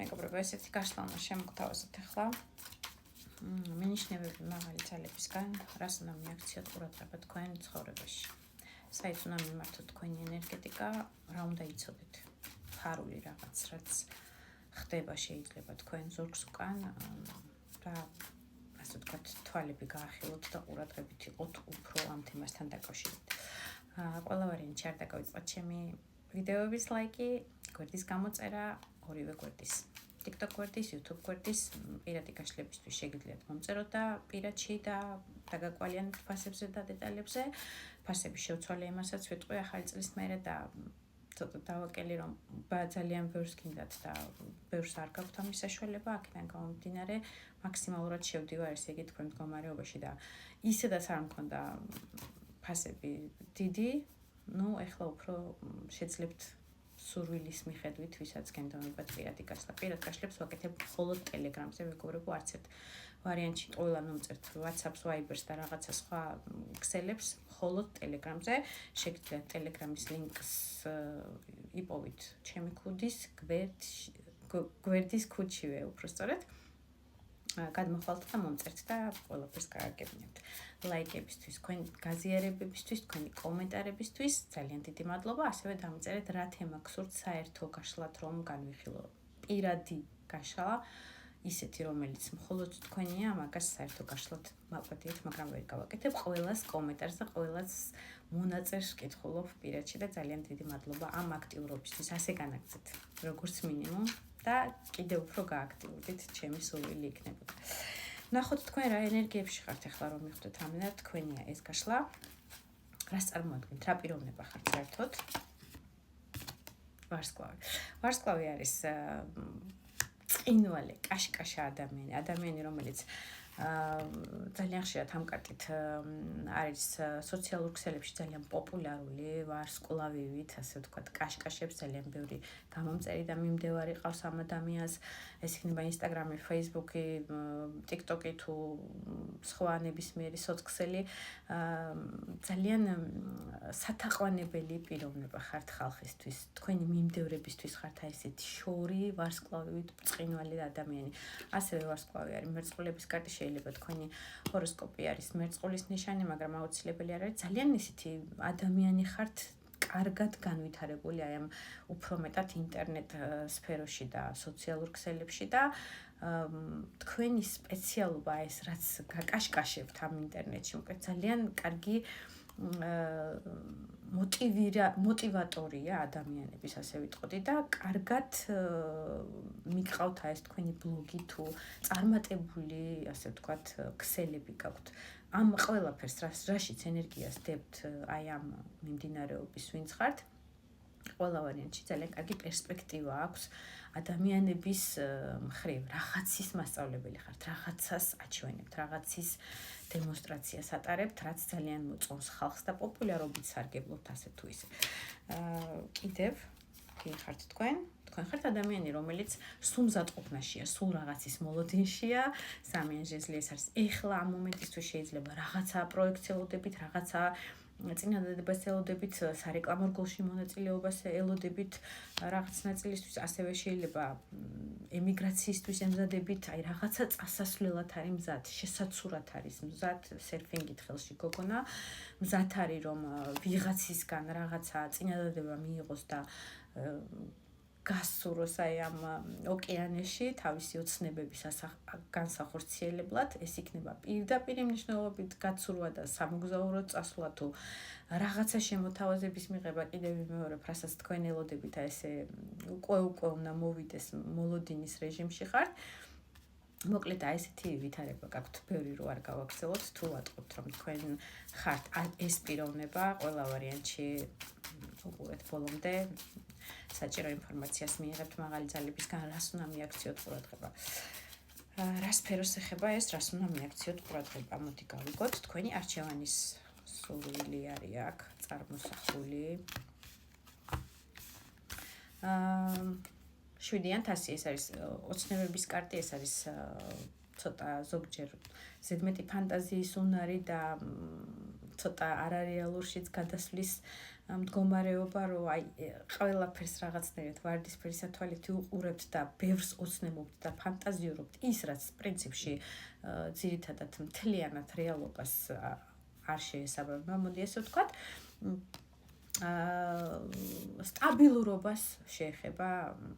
მეგობრებო, ესეთი გაშლამა შემოგთავაზეთ ახლა. მენიშნებები მაღალი ძალებისგან, რას უნდა მიაქციოთ ყურადღება თქვენ ცხოვრებაში. საით უნდა მიმართოთ თქვენი ენერგეტიკა, რა უნდა იცოდეთ. ფარული რაღაც, რაც ხდება შეიძლება თქვენ ზურგს უკან, რა ასე ვთქვათ, თვალები გაახილოთ და ყურადღებით იყოთ უფრო ამ თემასთან დაკავშირებით. ყველა ვარიანტი არ დაგავიწყოთ ჩემი ვიდეოების ლაიკი, გვერდის გამოწერა, ორივე გვერდის. TikTok გვერდის, YouTube გვერდის, პირადი გაშლებისთვის შეგიძლიათ მომწეროთ და პირადში და დაგაკვალიანებთ ფასებზე და დეტალებზე. ფასების შევცვალე იმასაც ვიტყვი ახალი წლის მერე და ცოტა დავაკელი რომ ძალიან ბევრს გინდათ და ბევრს არ გაქვთ ამის საშუალება, აქედან გამომდინარე მაქსიმალურად შევდივარ ესე იგი თქვენ მდგომარეობაში და ისედაც არ მქონდა ფასები დიდი, ეხლა უფრო შეძლებთ სურვილის მიხედვით, ვისაც გენდონებათ პირადი გაშლა. პირად გაშლებს ვაკეთებ მხოლოდ Telegram-ზე, მეგობრებო, არც ერთ ვარიანტში ყველა მომწერთ WhatsApp-ს, Viber-ს და რაღაცა სხვა ქსელებს, მხოლოდ Telegram-ზე. შეგიძლიათ Telegram-ის ლინკს იპოვით ჩემი ქუდის გვერდის ქუდშივე, უბრალოდ გადმოხვალთ და მომწერთ და ყველაფერს გააგებინებთ. ლაიკებისთვის, თქვენი გაზიარებებისთვის, თქვენი კომენტარებისთვის ძალიან დიდი მადლობა. ასევე დამწერეთ რა თემა გსურთ საერთო გაშლათ რომ განვიხილო. პირადი გაშლა, ისეთი რომელიც მხოლოდ თქვენია, მაგას საერთო გაშლათ მოვაკეთეთ, მაგრამ ვერ გავაკეთებ. ყველას კომენტარს და ყველას მონაწერს ვკითხულობ პირადში და ძალიან დიდი მადლობა ამ აქტიურობისთვის. ასე განაგრძეთ, როგორც მინიმუმ. და კიდევ უფრო გააქტიურდით, ჩემი სურვილი იქნებოდა. ნახოთ თქვენ რა ენერგიებში ხართ ახლა რომ მიხვდეთ ამდენად თქვენია ეს გაშლა. რას წარმოადგენთ, რა პიროვნება ხართ საერთოდ? ვარსკვლავი. ვარსკვლავი არის წინვალე, კაშკაშა ადამიანი, რომელიც ძალიან ხშირად ამ კარტით არის სოციალურ ქსელებში ძალიან პოპულარული, ვარსკვლავივით, ასე ვთქვათ, კაშკაშებს ძალიან ბევრი გამომწერი და მიმდევარი ყავს ამ ადამიანს. ეს იქნება Instagram-ი, Facebook-ი, TikTok-ი თუ სხვა ნებისმიერი სოцქსელი. ძალიან სათაყვანებელი პიროვნება ხართ ხალხისთვის. თქვენი მიმდევრებისთვის ხართ ესეთი შორი, ვარსკვლავივით ბრწყინვალე ადამიანი. ასევე ვარსკვლავი არის მერწყულების კარტი, შეიძლება თქვენი ჰოროსკოპი არის მერწყულის ნიშანი, მაგრამ აუცილებელი არ არის. ძალიან ისეთი ადამიანი ხართ, კარგად განვითარებული აი ამ უფრო მეტად ინტერნეტ სფეროში და სოციალურ ქსელებში და თქვენი სპეციალობა ეს რაც გაკაშკაშებთ ამ ინტერნეტში, უკეთ ძალიან კარგი მოტივატორია ადამიანების, ასე ვიტყოდი და კარგად მიყავთ ეს თქვენი ბლოგი თუ წარმატებული, ასე ვთქვათ, ქსელები გაქვთ. ამ ყველაფერს რაშიც ენერგიას დებთ აი ამ მიმდინარეობის ვინც ხართ, ყველა ვარიანტში ძალიან კარგი პერსპექტივა აქვს ადამიანების მხრივ. რაღაცის მასწავლებელი ხართ, რაღაცას აჩვენებთ, რაღაცის დემონსტრაციას ატარებთ, რაც ძალიან მოწონს ხალხს და პოპულარობით სარგებლობთ ასე თუ ისე. კიდევ კი ხართ თქვენ ხართ ადამიანი, რომელიც სულ მზადყოფნაშია, სულ რაღაცის მოლოდინშია, სამიან ჟეზლი ეს არის. ეხლა ამ მომენტისთვის შეიძლება რაღაცა პროექტს ელოდებით, რაღაცა წინადადებას ელოდებით, სარეკლამო რგოლში მონაწილეობას ელოდებით, რაღაც ნაწილისთვის, ასევე შეიძლება ემიგრაციისთვის ემზადებით, აი რაღაცა წასასვლელად არის მზად, შესაცურად არის მზად, სერფინგით ხელში გოგონა, მზად არის რომ ვიღაცისგან რაღაცა წინადადება მიიღოს და გასუროს აი ამ ოკეანეში თავისი ოცნებების განსახორციელებლად, ეს იქნება პირდაპირ მნიშვნელობით გაცურვა და სამოგზაურო წასვლა თუ რაღაცა შემოთავაზების მიღება. კიდევ ვიმეორებ, რასაც თქვენ ელოდებით, ესე უკვე უნდა მოვიდეს მოლოდინის რეჟიმში ხართ. მოკლედ აი ესეთი ვითარება გაქვთ, ბევრი რო არ გავაგრძელოთ, თუ ვატყობთ რომ თქვენ ხართ ეს პიროვნება, ყველა ვარიანტში უყურეთ ბოლომდე. საჭირო ინფორმაციას მიიღებთ მაღალი ძალებისგან, რას უნდა მიაქციოთ ყურადღება. რა სფეროს ეხება ეს, რას უნდა მიაქციოთ ყურადღება. მოდი გავიგოთ, თქვენი არჩევანის სურვილი არის აქ წარმოსახული. 7-იან თასი, ეს არის ოცნებების კარტი, ეს არის ცოტა ზოგჯერ ზედმეტი ფანტაზიის უნარი და ცოტა არარეალურშიც გადასვლის მდგომარეობა, რომ აი ყველაფერს რაღაცნაირად ვარდისფერი სათვალეთი უყურებთ და ბევრს ოცნებობთ და ფანტაზიურობთ, ის რაც პრინციპში ძირითადად მთლიანად რეალობას არ შეესაბამება, მოდი ესე ვთქვათ, სტაბილურობას შეეხება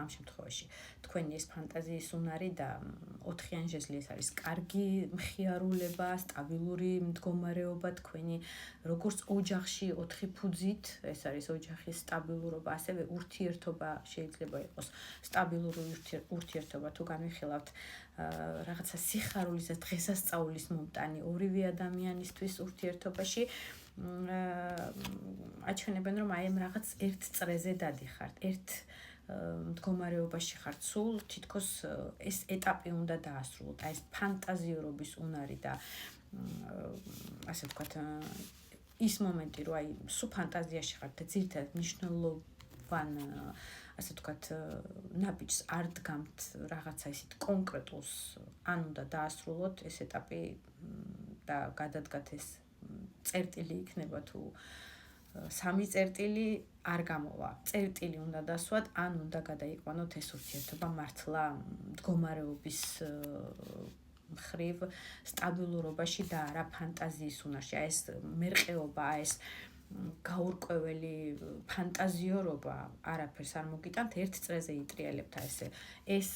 ამ შემთხვევაში. თქვენი ეს ფანტაზიის უნარი და 4-იან ჟეზლი ეს არის კარგი მხიარულება, სტაბილური მდგომარეობა თქვენი როგორც ოჯახში 4 ფუძით, ეს არის ოჯახის სტაბილურობა, ასევე ურთიერთობა შეიძლება იყოს სტაბილური ურთიერთობა თუ განვიხილავთ რაღაცა სიხარულის და დღესასწაულის მომტანი ორივე ადამიანისთვის ურთიერთობაში აჩვენებენ რომ აი ამ რაღაც ერთ წრეზე დადიხართ, ერთ მდგომარეობაში ხართ სულ, თითქოს ეს ეტაპი უნდა დაასრულოთ, აი ეს ფანტაზიურობის უნარი და ასე ვთქვათ ის მომენტი, რომ აი სულ ფანტაზიაში ხართ და ძირითადად მნიშვნელოვან ასე ვთქვათ ნაბიჯს არ დგამთ რაღაცა ისეთ კონკრეტულს, ან უნდა დაასრულოთ ეს ეტაპი და გადადგათ ეს წერტილი იქნება თუ 3 წერტილი არ გამოვა. წერტილი უნდა დასვათ, ან უნდა გადაიყვანოთ ეს ურთიერთობა მართლა მდგომარეობის მხრივ სტაბილურობაში და არა ფანტაზიის უნარში. აი ეს მერყეობა, ეს გაურკვეველი ფანტაზიორობა არაფერს არ მოგიტანთ, ერთ წრეზე იტრიალებთ ესე. ეს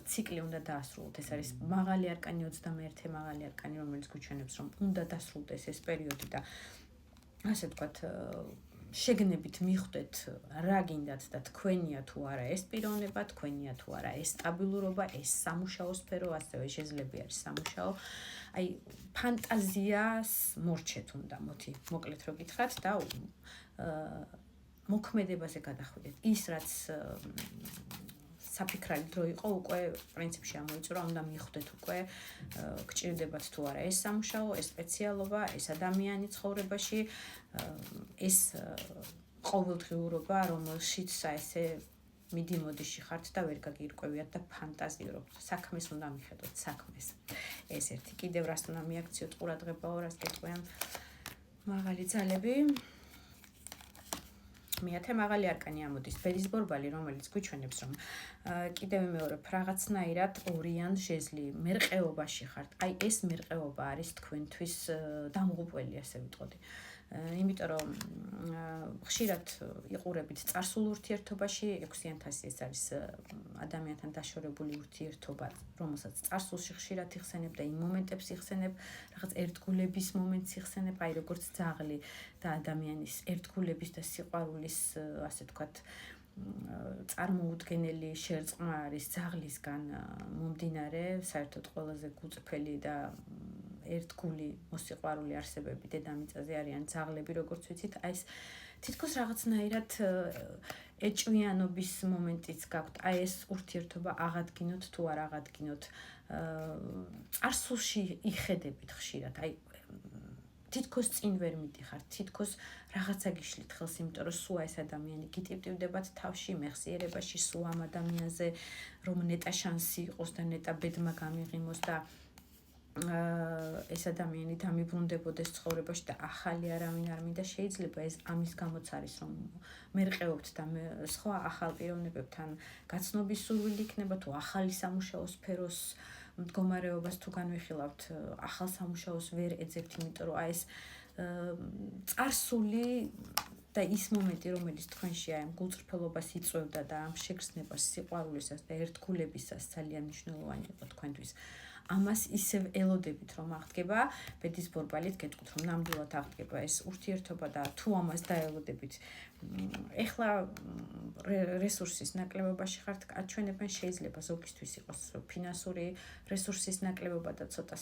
ციკლი უნდა დაასრულოთ. ეს არის მაღალი არკანი 21 მაღალი არკანი, რომელიც გვიჩვენებს, რომ უნდა დასრულდეს ეს პერიოდი და ასე ვთქვათ, შეგნებით მიხვდეთ რა გინდათ და თქვენია თუ არა ეს პიროვნება, თქვენია თუ არა ეს სტაბილურობა, ეს სამუშაო სფერო, ასევე შეძლები არის სამუშაო. აი ფანტაზიას მორჩეთ უნდა, მოთი, მოკლედ რო გითხრათ და მოქმედებაზე გადახვიდეთ. ის რაც საფიქრალი დრო იყო, უკვე პრინციპში ამოიწურა, უნდა მიხვდეთ უკვე გჭირდებათ თუ არა ეს სამუშაო, ეს სპეციალობა, ეს ადამიანი ცხოვრებაში, ეს ყოველდღიურობა, რომელშიც ესე მიდი-მოდიში ხართ და ვერ გაგირკვევიათ და ფანტაზიურობთ. საქმეს უნდა მიხედოთ, საქმეს. ეს ერთი. კიდევ რას უნდა მიაქციოთ ყურადღებაო, რას გეტყვიან მაღალი ძალები. მეათე მაღალი არკანი ამოდის, ბედის ბორბალი, რომელიც გვიჩვენებს, რომ კიდევ ვიმეორებ, რაღაცნაირად 2-იან ჟეზლი მერყეობაში ხართ. აი ეს მერყეობა არის თქვენთვის დამღუპველი, ასე ვიტყოდი. იმიტომ რომ ხშირად იყურებით წარსულ ურთიერთობაში, 6-იანთასი ეს არის ადამიანთან დაშორებული ურთიერთობა, რომელსაც წარსულში ხშირად იხსენებ და იმ მომენტებს იხსენებ, რაღაც ერთგულების მომენტს იხსენებ, აი როგორც ძაღლი და ადამიანის ერთგულების და სიყვარულის, ასე ვთქვათ, წარმოუდგენელი შერწყმა არის ძაღლისგან მომდინარე, საერთოდ ყველაზე გუწფელი და ერთგული მოსიყვარული არსებები დედამიწაზე არიან ძაღლები, როგორც ვიცით, აი ეს თითქოს რაღაცნაირად ეჭვიანობის მომენტიც გაქვთ, აი ეს ურთიერთობა აღადგინოთ თუ არ აღადგინოთ, წარსულში იხედებით ხშირად, აი თითქოს წინ ვერ მიდიხართ, თითქოს რაღაცა გიშლით ხელს, იმიტომ რომ სულ ეს ადამიანი გიტივტივდებათ თავში, მეხსიერებაში, სულ ამ ადამიანზე, რომ ნეტა შანსი იყოს და ნეტა ბედმა გამიღიმოს და ეს ადამიანი დამიბრუნდებოდეს ცხოვრებაში და ახალი არავინ არ მინდა, შეიძლება ეს ამის გამოც არის, რომ მერყეობთ და სხვა ახალ პიროვნებებთან გაცნობის სურვილი იქნება, თუ ახალი სამუშაო სფეროს მდგომარეობას თუ განვიხილავთ, ახალ სამუშაოს ვერ ეძებთ, იმიტომ რომ აი ეს წარსული და ის მომენტი, რომელიც თქვენში აი ამ გულწრფელობას იწვევდა და ამ შეგრძნებას, სიყვარულისას და ერთგულებისას ძალიან მნიშვნელოვანი იყო თქვენთვის. ამას ისევ ელოდებით, რომ აღდგება, ბედის ბორბალით გეტყვით, რომ ნამდვილად აღდგება ეს ურთიერთობა და თუ ამას დაელოდებით, ეხლა რესურსის ნაკლებობაში ხართ, აჩვენებენ, შეიძლება ზოგისთვის იყოს ფინანსური რესურსის ნაკლებობა და ცოტა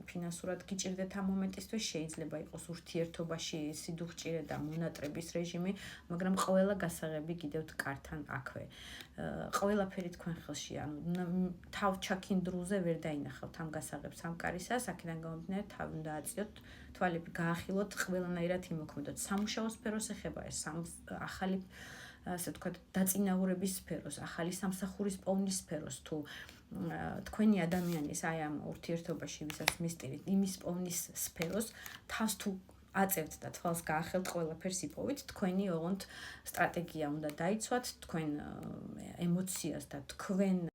ფინანსურად გიჭირდეთ ამ მომენტისთვის, შეიძლება იყოს ურთიერთობაში სიდუხჭირე და მონატრების რეჟიმი, მაგრამ ყველა გასაღები კიდევ კართან აქვე. ყველაფერი თქვენ ხელში, ანუ თავჩაქინდრულზე ვერ დაინახავთ ამ გასაღებს ამ კარისას, აქედან გამომდინარე თავი უნდა აწიოთ, თვალები გაახილოთ, ყველანაირად იმოქმედოთ. სამუშაო სფეროს ეხება ეს ახალი, ასე ვთქვათ, დაწინაურების სფეროს, ახალი სამსახურის პოვნის სფეროს, თუ თქვენი ადამიანის აი ამ ურთიერთობაში, ვისაც მისტირით, იმის პოვნის სფეროს, თავს თუ აწევთ და თვალს გაახელთ, ყველაფერს იპოვით, თქვენი ოღონდ სტრატეგია უნდა დაიცვათ, თქვენ ემოციას და თქვენ